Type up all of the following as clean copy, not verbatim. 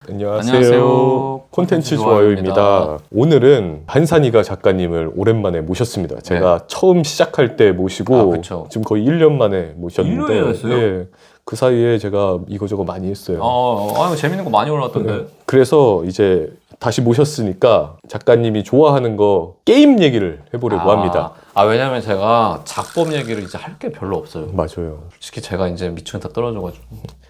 안녕하세요. 콘텐츠 좋아요입니다. 오늘은 한산이가 작가님을 오랜만에 모셨습니다. 제가 처음 시작할 때 모시고 지금 거의 1년 만에 모셨는데 1년이었어요? 예, 그 사이에 제가 이거저거 많이 했어요. 재밌는 거 많이 올라왔던데. 그래서 이제 다시 모셨으니까 작가님이 좋아하는 거 게임 얘기를 해보려고 합니다. 왜냐면 제가 작법 얘기를 이제 할 게 별로 없어요. 맞아요. 솔직히 제가 이제 미천이 다 떨어져가지고.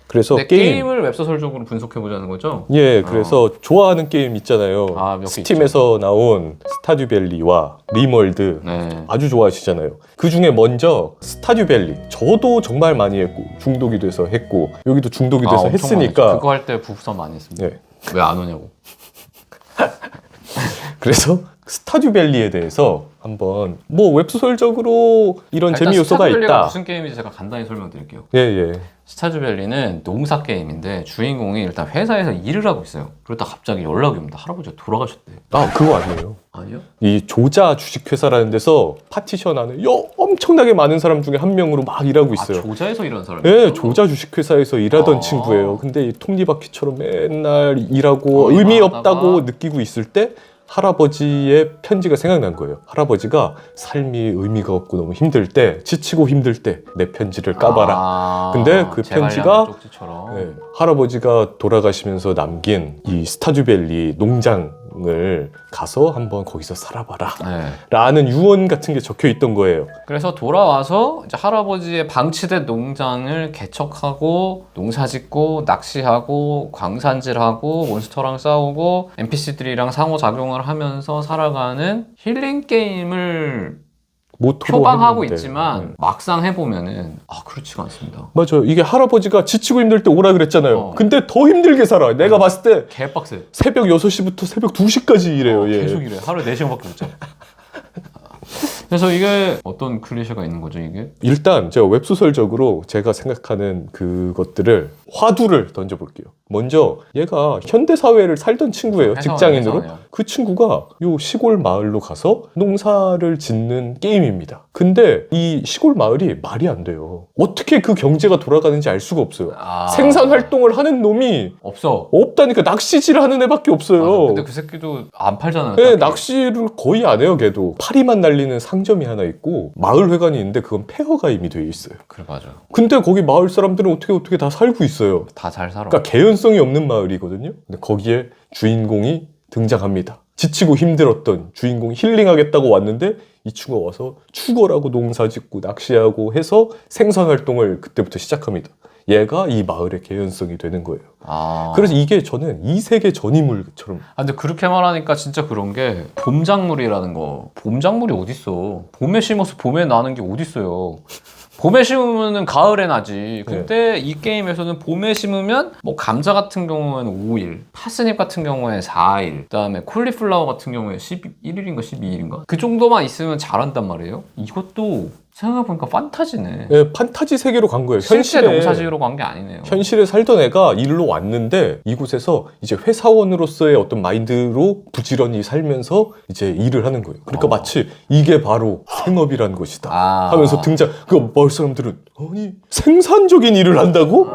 그래서 게임을 웹소설적으로 분석해보자는 거죠? 예, 그래서 좋아하는 게임 있잖아요. 몇 개 스팀에서 나온 스타듀밸리와 리멀드 아주 좋아하시잖아요. 그 중에 먼저 스타듀밸리 저도 정말 많이 했고 중독이 돼서 했고 여기도 중독이 돼서 했으니까 그거 할 때 부부싸움 많이 했습니다. 왜 안 오냐고. 그래서 스타듀밸리에 대해서 한번 뭐 웹소설적으로 이런 재미 요소가 있다. 무슨 게임인지 제가 간단히 설명드릴게요. 예. 스타듀밸리는 농사 게임인데 주인공이 일단 회사에서 일을 하고 있어요. 그러다 갑자기 연락이 옵니다. 할아버지가 돌아가셨대. 그거 아니에요. 아니요? 이 조자 주식회사라는 데서 파티션 안에 엄청나게 많은 사람 중에 한 명으로 막 일하고 있어요. 조자에서 일하는 사람이요? 네, 조자 주식회사에서 일하던 친구예요. 근데 이 톱니바퀴처럼 맨날 일하고 의미 없다고 느끼고 있을 때 할아버지의 편지가 생각난 거예요. 할아버지가 삶이 의미가 없고 너무 힘들 때, 지치고 힘들 때 내 편지를 까봐라. 근데 그 편지가 할아버지가 돌아가시면서 남긴 이 스타듀밸리 농장을 가서 한번 거기서 살아봐라 라는 유언 같은 게 적혀 있던 거예요. 그래서 돌아와서 이제 할아버지의 방치된 농장을 개척하고 농사짓고 낚시하고 광산질하고 몬스터랑 싸우고 NPC들이랑 상호작용을 하면서 살아가는 힐링 게임을 표방하고 했는데. 있지만 막상 해보면은 그렇지가 않습니다. 맞아요. 이게 할아버지가 지치고 힘들 때 오라 그랬잖아요. 근데 더 힘들게 살아. 내가 봤을 때 개빡세. 새벽 6시부터 새벽 2시까지 일해요. 계속 일해. 하루에 4시간밖에 못 자. 그래서 이게 어떤 클리셰가 있는 거죠, 이게? 일단 제가 웹소설적으로 제가 생각하는 그것들을 화두를 던져볼게요. 먼저 얘가 현대사회를 살던 친구예요. 직장인으로. 그 친구가 요 시골 마을로 가서 농사를 짓는 게임입니다. 근데 이 시골 마을이 말이 안 돼요. 어떻게 그 경제가 돌아가는지 알 수가 없어요. 생산활동을 하는 놈이 없다니까. 낚시질 하는 애밖에 없어요. 근데 그 새끼도 안 팔잖아요. 네, 낚시를 거의 안 해요. 걔도 파리만 날리는 상점이 하나 있고 마을 회관이 있는데 그건 폐허가 이미 돼 있어요. 그래, 맞아. 근데 거기 마을 사람들은 어떻게 다 살고 있어요. 다 잘 살아. 그러니까 개연성이 없는 마을이거든요. 근데 거기에 주인공이 등장합니다. 지치고 힘들었던 주인공이 힐링하겠다고 왔는데 이 친구가 와서 추월하고 농사짓고 낚시하고 해서 생산활동을 그때부터 시작합니다. 얘가 이 마을의 개연성이 되는 거예요. 그래서 이게 저는 이 세계 전인물처럼. 근데 그렇게 말하니까 진짜 그런 게 봄작물이라는 거. 봄작물이 어딨어. 봄에 심어서 봄에 나는 게 어딨어요. 봄에 심으면 가을에 나지. 근데 이 게임에서는 봄에 심으면 뭐 감자 같은 경우에는 5일, 파스닙 같은 경우에 4일, 그다음에 콜리플라워 같은 경우에 11일인가 12일인가? 그 정도만 있으면 잘한단 말이에요. 이것도 생각해보니까 판타지네. 네, 판타지 세계로 간 거예요. 실제 농사지으로 간 게 아니네요. 현실에 살던 애가 일로 왔는데 이곳에서 이제 회사원으로서의 어떤 마인드로 부지런히 살면서 이제 일을 하는 거예요. 그러니까 마치 이게 바로 생업이란 것이다 하면서 등장. 그 마을 사람들은 아니 생산적인 일을 한다고?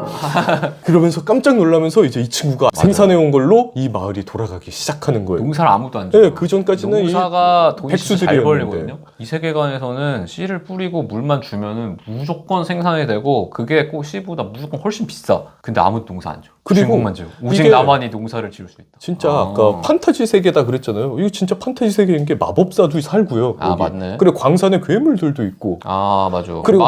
그러면서 깜짝 놀라면서 이제 이 친구가 생산해온 걸로 이 마을이 돌아가기 시작하는 거예요. 농사를 아무도 안 줘. 네, 그 전까지는 농사가 돈이 잘 벌리거든요. 이 세계관에서는 씨를 뿌리고 물만 주면은 무조건 생산이 되고 그게 꼭 씨보다 무조건 훨씬 비싸. 근데 아무도 농사 안 줘. 주인공만 줘. 오직 나만이 농사를 지을 수 있다. 진짜 아까 판타지 세계다 그랬잖아요. 이거 진짜 판타지 세계인 게 마법사도 살고요. 여기. 맞네. 그리고 광산에 괴물들도 있고. 맞아. 그리고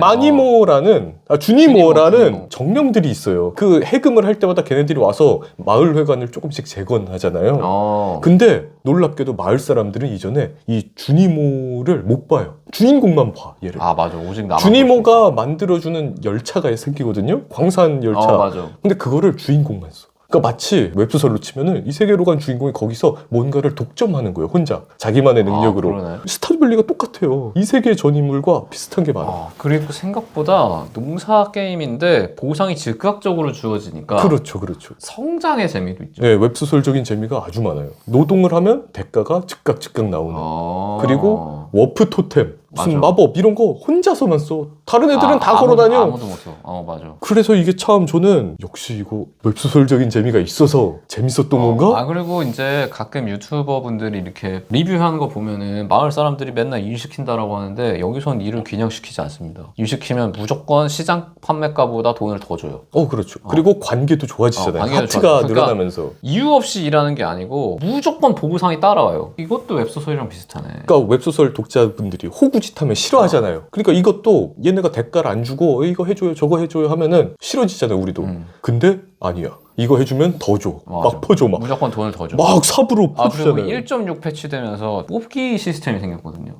마니모라는 주니모라는 정령들이 있어요. 그 해금을 할 때마다 걔네들이 와서 마을 회관을 조금씩 재건하잖아요. 근데 놀랍게도 마을 사람들은 이전에 이 주니모를 못 봐요. 주인공만 봐, 얘를. 맞아. 오직 나만. 주니모가 만들어주는 열차가 생기거든요. 광산 열차. 맞아. 근데 그거를 주인공만 써. 그러니까 마치 웹소설로 치면은 이 세계로 간 주인공이 거기서 뭔가를 독점하는 거예요. 혼자. 자기만의 능력으로. 스타듀밸리가 똑같아요. 이 세계의 전인물과 비슷한 게 많아요. 그리고 생각보다 농사 게임인데 보상이 즉각적으로 주어지니까. 그렇죠. 성장의 재미도 있죠. 네, 웹소설적인 재미가 아주 많아요. 노동을 하면 대가가 즉각 나오는. 그리고 워프 토템, 무슨 맞아. 마법 이런 거 혼자서만 써. 다른 애들은 다 아무도, 걸어다녀. 아무도 못 써. 맞아. 그래서 이게 참 저는 역시 이거 웹소설적인 재미가 있어서 재밌었던 건가? 그리고 이제 가끔 유튜버 분들이 이렇게 리뷰하는 거 보면은 마을 사람들이 맨날 일 시킨다라고 하는데 여기선 일을 그냥 시키지 않습니다. 일 시키면 무조건 시장 판매가보다 돈을 더 줘요. 그렇죠. 그리고 관계도 좋아지잖아요. 관계도 하트가 좋아지죠. 그러니까 늘어나면서. 이유 없이 일하는 게 아니고 무조건 보상이 따라와요. 이것도 웹소설이랑 비슷하네. 그러니까 웹소설 독자분들이 호구짓하면 싫어하잖아요. 그러니까 이것도 얘네가 대가를 안 주고 이거 해줘요 저거 해줘요 하면은 싫어지잖아요 우리도. 근데 아니야. 이거 해주면 더 줘. 맞아. 막 퍼줘. 무조건 돈을 더 줘. 막 삽으로 그리고 퍼주잖아요. 1.6 패치되면서 뽑기 시스템이 생겼거든요.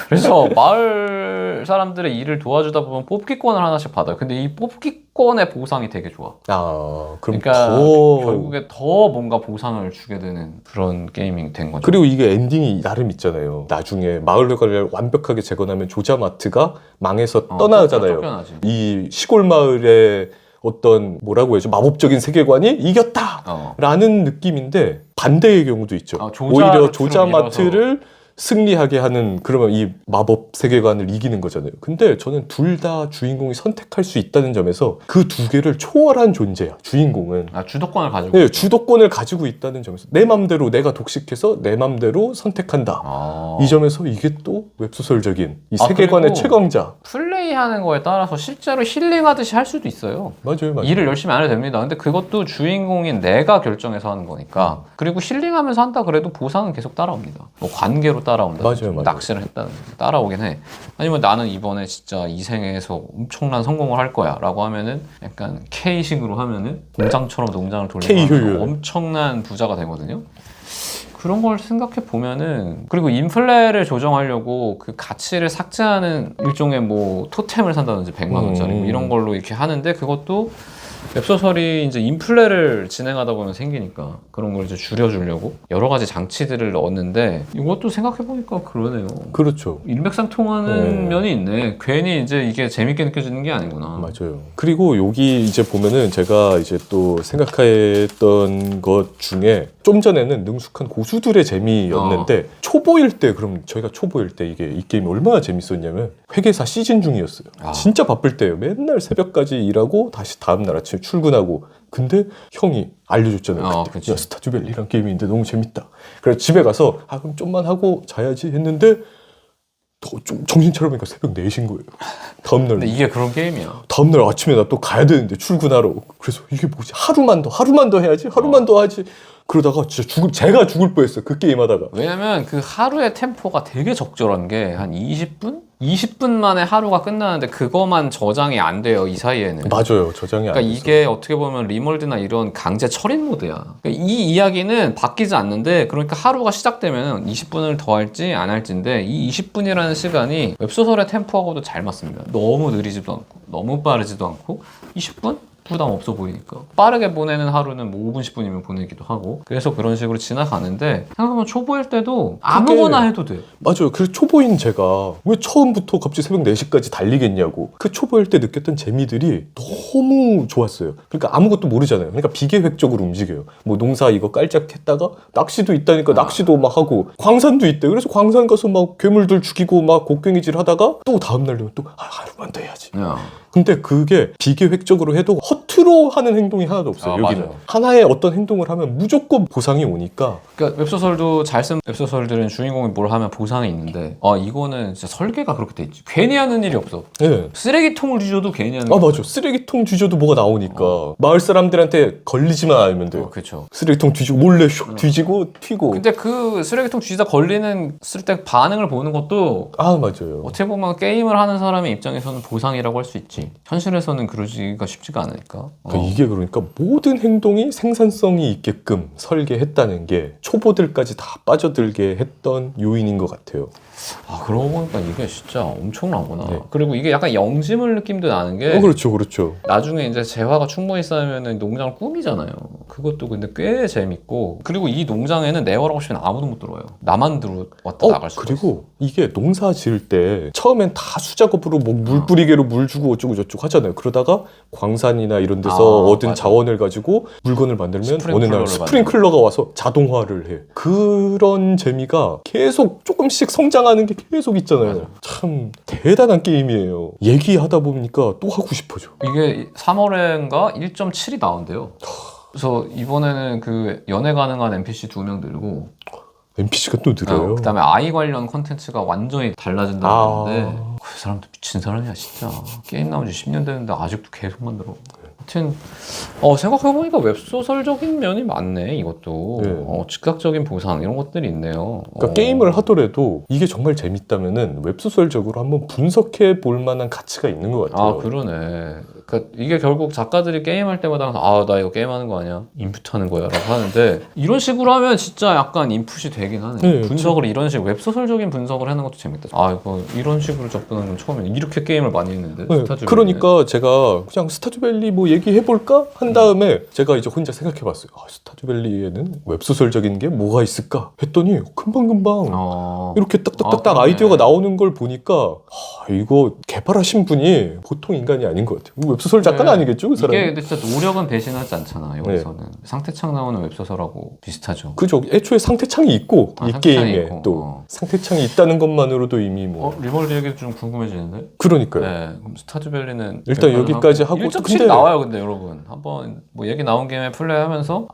그래서 마을 사람들의 일을 도와주다 보면 뽑기권을 하나씩 받아요. 근데 이 뽑기권의 보상이 되게 좋아. 그럼 그러니까 더 결국에 더 뭔가 보상을 주게 되는 그런 게이밍이 된 거죠. 그리고 이게 엔딩이 나름 있잖아요. 나중에 마을을 완벽하게 재건하면 조자마트가 망해서 떠나잖아요. 쫓겨나지. 이 시골 마을의 어떤 뭐라고 해야죠? 마법적인 세계관이 이겼다! 라는 느낌인데 반대의 경우도 있죠. 오히려 조자마트를 승리하게 하는 그러면 이 마법 세계관을 이기는 거잖아요. 근데 저는 둘 다 주인공이 선택할 수 있다는 점에서 그 두 개를 초월한 존재야. 주인공은. 주도권을 가지고. 네, 주도권을 가지고 있다는 점에서 내 맘대로 내가 독식해서 내 맘대로 선택한다. 이 점에서 이게 또 웹소설적인 이 세계관의 최강자. 플레이하는 거에 따라서 실제로 힐링하듯이 할 수도 있어요. 맞아요. 일을 열심히 안 해도 됩니다. 근데 그것도 주인공인 내가 결정해서 하는 거니까. 그리고 힐링하면서 한다 그래도 보상은 계속 따라옵니다. 뭐 관계로 따라온다. 맞아요. 낚시를 했다는 따라오긴 해. 아니면 나는 이번에 진짜 이 생에서 엄청난 성공을 할 거야 라고 하면은 약간 K식으로 하면은 공장처럼 농장을 K 효율. 돌리면 엄청난 부자가 되거든요. 그런 걸 생각해 보면은 그리고 인플레를 조정하려고 그 가치를 삭제하는 일종의 뭐 토템을 산다든지 100만 원짜리 뭐 이런 걸로 이렇게 하는데 그것도 웹소설이 이제 인플레를 진행하다 보면 생기니까 그런 걸 이제 줄여주려고 여러 가지 장치들을 넣었는데 이것도 생각해보니까 그러네요. 그렇죠. 일맥상통하는 면이 있네. 괜히 이제 이게 재밌게 느껴지는 게 아니구나. 맞아요. 그리고 여기 이제 보면은 제가 이제 또 생각했던 것 중에 좀 전에는 능숙한 고수들의 재미였는데 초보일 때 그럼 저희가 초보일 때 이게 이 게임이 얼마나 재밌었냐면 회계사 시즌 중이었어요. 진짜 바쁠 때예요. 맨날 새벽까지 일하고 다시 다음날 아침에 출근하고 근데 형이 알려줬잖아요. 그때. 야, 스타듀밸리란 게임인데 너무 재밌다. 그래서 집에 가서 그럼 좀만 하고 자야지 했는데 좀 정신 차려보니까 새벽 4시인 거예요. 다음날. 근데 이게 그런 게임이야. 다음날 아침에 나 또 가야 되는데 출근하러. 그래서 이게 뭐지? 하루만 더 해야지. 하루만 더 하지. 그러다가 진짜 제가 죽을 뻔했어요. 그 게임 하다가. 왜냐면 그 하루의 템포가 되게 적절한 게 한 20분? 20분 만에 하루가 끝나는데 그거만 저장이 안 돼요. 이 사이에는. 맞아요. 저장이 안 그러니까 돼요. 이게 어떻게 보면 리몰드나 이런 강제 철인 모드야. 그러니까 이 이야기는 바뀌지 않는데 그러니까 하루가 시작되면 20분을 더 할지 안 할지인데 이 20분이라는 시간이 웹소설의 템포하고도 잘 맞습니다. 너무 느리지도 않고 너무 빠르지도 않고 20분? 부담 없어 보이니까 빠르게 보내는 하루는 뭐 5분 10분이면 보내기도 하고 그래서 그런 식으로 지나가는데 생각해보면 초보일 때도 아무거나 해도 돼. 맞아요. 그래서 초보인 제가 왜 처음부터 갑자기 새벽 4시까지 달리겠냐고 그 초보일 때 느꼈던 재미들이 너무 좋았어요. 그러니까 아무것도 모르잖아요. 그러니까 비계획적으로 움직여요. 뭐 농사 이거 깔짝 했다가 낚시도 있다니까 낚시도 막 하고 광산도 있대. 그래서 광산 가서 막 괴물들 죽이고 막 곡괭이질 하다가 또 다음날 되면 또 하루만 더 해야지. 근데 그게 비계획적으로 해도 허투루 하는 행동이 하나도 없어요. 여기는 맞아요. 하나의 어떤 행동을 하면 무조건 보상이 오니까. 그러니까 웹소설도 잘 쓴 웹소설들은 주인공이 뭘 하면 보상이 있는데 이거는 진짜 설계가 그렇게 돼 있지. 괜히 하는 일이 없어. 네. 쓰레기통을 뒤져도 괜히 하는 맞아. 쓰레기통 뒤져도 뭐가 나오니까 마을 사람들한테 걸리지만 않으면 돼요. 그렇죠. 쓰레기통 뒤지고 몰래 슉 뒤지고 튀고. 근데 그 쓰레기통 뒤지다 걸리는 쓸 때 반응을 보는 것도 맞아요. 어떻게 보면 게임을 하는 사람의 입장에서는 보상이라고 할 수 있지. 현실에서는 그러지가 쉽지가 않으니까. 이게 그러니까 모든 행동이 생산성이 있게끔 설계했다는 게 초보들까지 다 빠져들게 했던 요인인 것 같아요. 그러고 보니까 이게 진짜 엄청나구나. 네. 그리고 이게 약간 영지물 느낌도 나는 게 그렇죠. 나중에 이제 재화가 충분히 쌓이면 농장을 꾸미잖아요. 그것도 근데 꽤 재밌고 그리고 이 농장에는 네워라고 치면 아무도 못 들어와요. 나만 왔다 나갈 수가 있어. 그리고 이게 농사 지을 때 처음엔 다 수작업으로 뭐 물 뿌리개로 물 주고 어쩌고 저쩌고 하잖아요. 그러다가 광산이나 이런 데서 얻은 맞아. 자원을 가지고 물건을 만들면 어느 스프링클러를 날 스프링클러가 와서 자동화를 해. 그런 재미가 계속 조금씩 성장하는 게 계속 있잖아요. 맞아. 참 대단한 게임이에요. 얘기하다 보니까 또 하고 싶어져. 이게 3월엔가 1.7이 나온대요. 그래서 이번에는 그 연애 가능한 NPC 2명 늘고 NPC가 또 늘어요. 그다음에 아이 관련 콘텐츠가 완전히 달라진다고 아. 하는데 그 사람도 미친 사람이야 진짜. 게임 나온 지 10년 됐는데 아직도 계속 만들어. 하여튼 생각해보니까 웹소설적인 면이 많네 이것도. 네. 즉각적인 보상 이런 것들이 있네요. 그러니까 게임을 하더라도 이게 정말 재밌다면은 웹소설적으로 한번 분석해 볼 만한 가치가 있는 것 같아요. 아 그러네. 그러니까 이게 결국 작가들이 게임할 때마다 나 이거 게임하는 거 아니야? 인풋하는 거야 라고 하는데 이런 식으로 하면 진짜 약간 인풋이 되긴 하네. 네, 분석을 이런 식으로 웹소설적인 분석을 하는 것도 재밌다. 이거 이런 식으로 접근하는 건 처음에 이렇게 게임을 많이 했는데 네, 스타즈밸리는. 그러니까 제가 그냥 스타즈밸리 뭐 얘기해볼까? 한 다음에 제가 이제 혼자 생각해봤어요. 스타즈밸리에는 웹소설적인 게 뭐가 있을까? 했더니 금방금방 이렇게 딱딱딱딱 그러네. 아이디어가 나오는 걸 보니까 이거 개발하신 분이 보통 인간이 아닌 것 같아요. 웹소설 작가는 아니겠죠? 그 사람이? 이게 근데 진짜 노력은 배신하지 않잖아 여기서는. 상태창 나오는 웹소설하고 비슷하죠. 그죠. 애초에 상태창이 있고 이 상태창이 게임에 있고, 또 상태창이 있다는 것만으로도 이미 뭐 리벌리 얘기도 좀 궁금해지는데? 그러니까요. 네, 그럼 스타즈밸리는 일단 여기까지 하고 1.7 근데- 나와요. 근데 여러분 한번 뭐 얘기 나온 김에 플레이하면서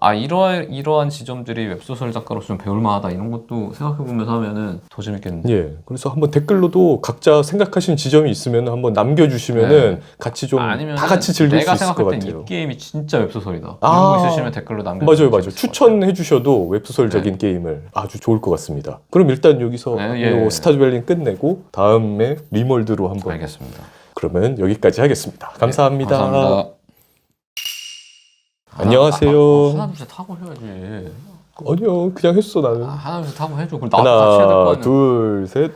이러한 지점들이 웹소설 작가로서 좀 배울만하다 이런 것도 생각해보면서 하면은 더 재밌겠는데. 예, 그래서 한번 댓글로도 각자 생각하신 지점이 있으면 한번 남겨주시면은 같이 좀 아니면 다 같이 즐길 수 내가 있을 것 생각할 땐 같아요. 이 게임이 진짜 웹소설이다. 아. 이런 거 있으시면 댓글로 남겨주세요. 맞아요. 추천해 주셔도 웹소설적인 게임을 아주 좋을 것 같습니다. 그럼 일단 여기서 요 스타즈밸리 끝내고 다음에 리몰드로 한번. 알겠습니다. 그러면 여기까지 하겠습니다. 감사합니다. 감사합니다. 안녕하세요. 하나 둘 셋 하고 해야지. 아니요, 그냥 했어 나는. 하나 둘 셋 하고 해줘. 그럼 나도 같이 해야 될 거 하나, 아니야. 둘, 셋.